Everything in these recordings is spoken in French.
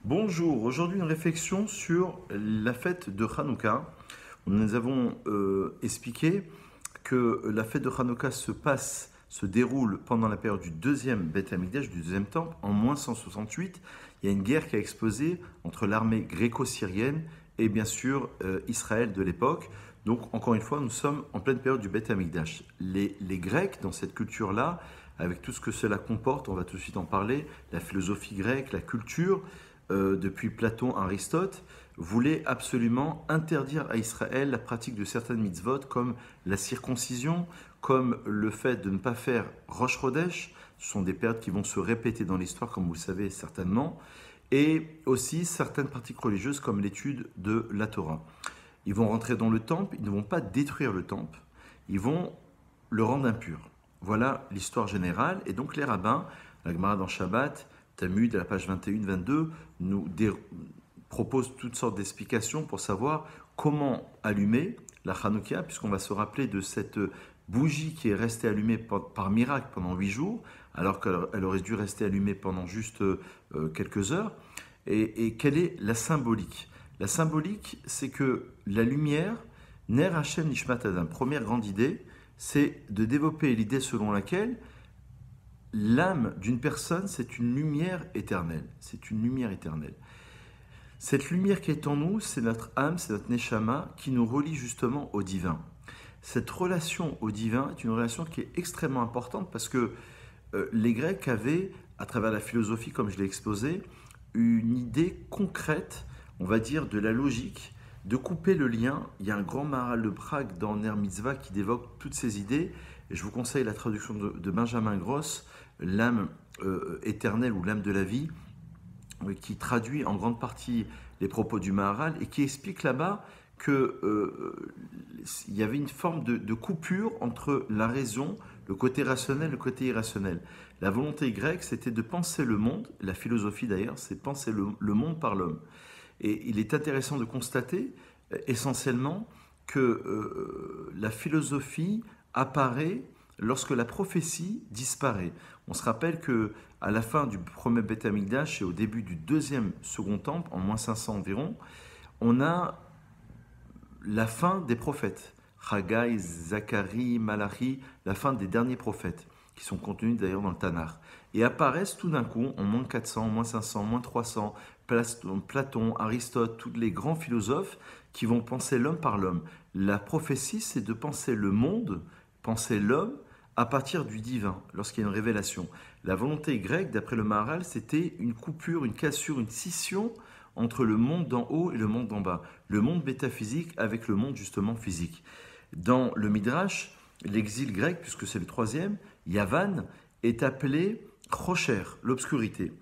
Bonjour, aujourd'hui une réflexion sur la fête de Hanouka. Nous avons expliqué que la fête de Hanouka se déroule pendant la période du deuxième Beth Amikdash, du deuxième temple, en moins 168. Il y a une guerre qui a explosé entre l'armée gréco-syrienne et bien sûr Israël de l'époque. Donc encore une fois, nous sommes en pleine période du Beth Amikdash. Les Grecs, dans cette culture-là, avec tout ce que cela comporte, on va tout de suite en parler, la philosophie grecque, la culture, depuis Platon, Aristote, voulait absolument interdire à Israël la pratique de certaines mitzvot comme la circoncision, comme le fait de ne pas faire Rosh Chodesh, ce sont des périodes qui vont se répéter dans l'histoire comme vous le savez certainement, et aussi certaines pratiques religieuses comme l'étude de la Torah. Ils vont rentrer dans le temple, ils ne vont pas détruire le temple, ils vont le rendre impur. Voilà l'histoire générale, et donc les rabbins, la Gemara dans Shabbat, Talmud, à la page 21-22, nous propose toutes sortes d'explications pour savoir comment allumer la Hanouka, puisqu'on va se rappeler de cette bougie qui est restée allumée par miracle pendant 8 jours, alors qu'elle aurait dû rester allumée pendant juste quelques heures. Et quelle est la symbolique? La symbolique, c'est que la lumière, Ner Hashem Nishmat Adam, première grande idée, c'est de développer l'idée selon laquelle l'âme d'une personne, c'est une lumière éternelle. C'est une lumière éternelle. Cette lumière qui est en nous, c'est notre âme, c'est notre neshama qui nous relie justement au divin. Cette relation au divin est une relation qui est extrêmement importante parce que les Grecs avaient, à travers la philosophie, comme je l'ai exposé, une idée concrète, on va dire, de la logique, de couper le lien. Il y a un grand Maharal de Prague dans Ner Mitzvah qui développe toutes ces idées. Et je vous conseille la traduction de Benjamin Gross, l'âme éternelle ou l'âme de la vie, qui traduit en grande partie les propos du Maharal et qui explique là-bas qu'il y avait une forme de coupure entre la raison, le côté rationnel et le côté irrationnel. La volonté grecque, c'était de penser le monde, la philosophie d'ailleurs, c'est penser le monde par l'homme. Et il est intéressant de constater essentiellement que la philosophie apparaît lorsque la prophétie disparaît. On se rappelle que à la fin du premier Beth Amikdash et au début du deuxième second temple, en moins 500 environ, on a la fin des prophètes. Haggai, Zacharie, Malachi, la fin des derniers prophètes, qui sont contenus d'ailleurs dans le Tanakh. Et apparaissent tout d'un coup, en moins 400, moins 500, moins 300, Platon, Aristote, tous les grands philosophes qui vont penser l'homme par l'homme. La prophétie, c'est de penser le monde, penser l'homme, à partir du divin, lorsqu'il y a une révélation. La volonté grecque, d'après le Maharal, c'était une coupure, une cassure, une scission entre le monde d'en haut et le monde d'en bas. Le monde métaphysique avec le monde justement physique. Dans le Midrash, l'exil grec, puisque c'est le troisième, Yavan, est appelé Chocher, l'obscurité.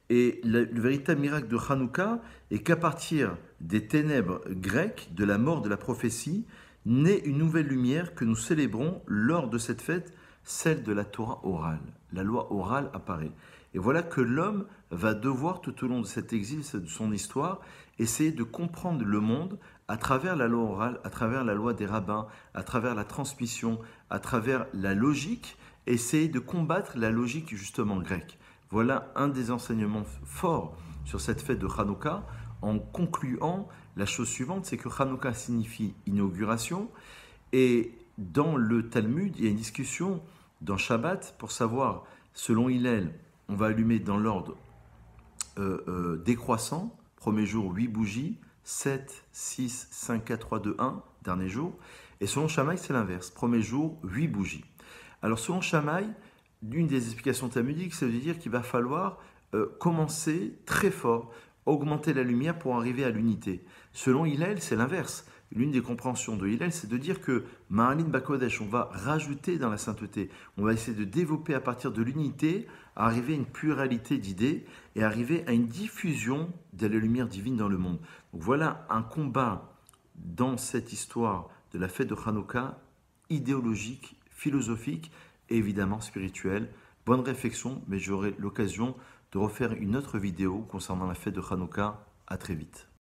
Et le véritable miracle de Hanouka est qu'à partir des ténèbres grecques, de la mort de la prophétie, naît une nouvelle lumière que nous célébrons lors de cette fête, celle de la Torah orale. La loi orale apparaît. Et voilà que l'homme va devoir, tout au long de cet exil, de son histoire, essayer de comprendre le monde à travers la loi orale, à travers la loi des rabbins, à travers la transmission, à travers la logique, essayer de combattre la logique justement grecque. Voilà un des enseignements forts sur cette fête de Hanouka, en concluant la chose suivante, c'est que Hanouka signifie inauguration, et dans le Talmud, il y a une discussion dans Shabbat pour savoir, selon Hillel, on va allumer dans l'ordre décroissant, premier jour 8 bougies, 7, 6, 5, 4, 3, 2, 1, dernier jour, et selon Shammai, c'est l'inverse, premier jour 8 bougies. Alors selon Shammai, l'une des explications talmudiques, ça veut dire qu'il va falloir commencer très fort, augmenter la lumière pour arriver à l'unité. Selon Hillel, c'est l'inverse. L'une des compréhensions de Hillel, c'est de dire que Ma'alin Bakodesh, on va rajouter dans la sainteté, on va essayer de développer à partir de l'unité, arriver à une pluralité d'idées et arriver à une diffusion de la lumière divine dans le monde. Donc voilà un combat dans cette histoire de la fête de Hanouka, idéologique, philosophique et évidemment spirituel. Bonne réflexion, mais j'aurai l'occasion de refaire une autre vidéo concernant la fête de Hanouka. À très vite.